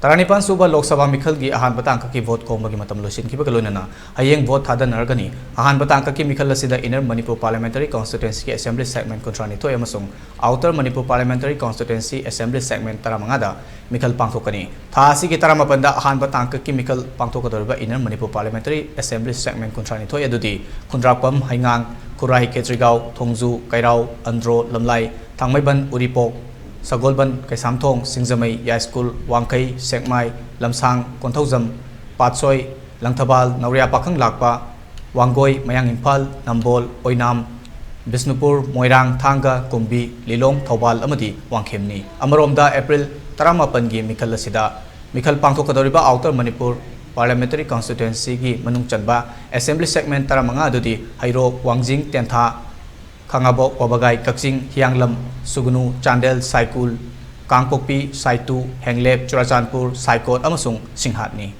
Taranipan suba Lok Sabha mikhalgi ahanba tangkakki vote khombagi matam loisinkhre loinana hayeng vote thadaragani ahanba tangkakki mikhal asida inner Manipur Parliamentary Constituency Assembly Segment kontrani thoi amasung outer Manipur Parliamentary Constituency Assembly Segment taramangada mikhal pangthokani tha asigi taramapanda ahanba tangkakki mikhal pangthokadoriba inner Manipur Parliamentary Assembly Segment kontrani thoi adudi khundrapam haingang kurai ketrigau thongju kairau andro lamlai thangmaiban uripok Sagolban Kaisamthong Singzamai Ya School Wangkai Sekmai Lamsang Konthozam Patsoi Langthabal Nauria Pakhang Lakpa Wangoi Mayang Impal Nambol Oinam Bisnupur Moirang Thanga Kumbi Lilong Thobal Amadi Wangkhemni Amaromda April 18 gi mikhal asida mikhal pangthokadoriba outer Manipur Parliamentary Constituency gi manung chanba Assembly Segment taramanga adudi Hairo Wangjing Tentha Khangabo Khombagi Kakching Hianglam Sugnu Chandel Saikul Kangpokpi Saitu Henglep Churachandpur Saikot amasung Singhatni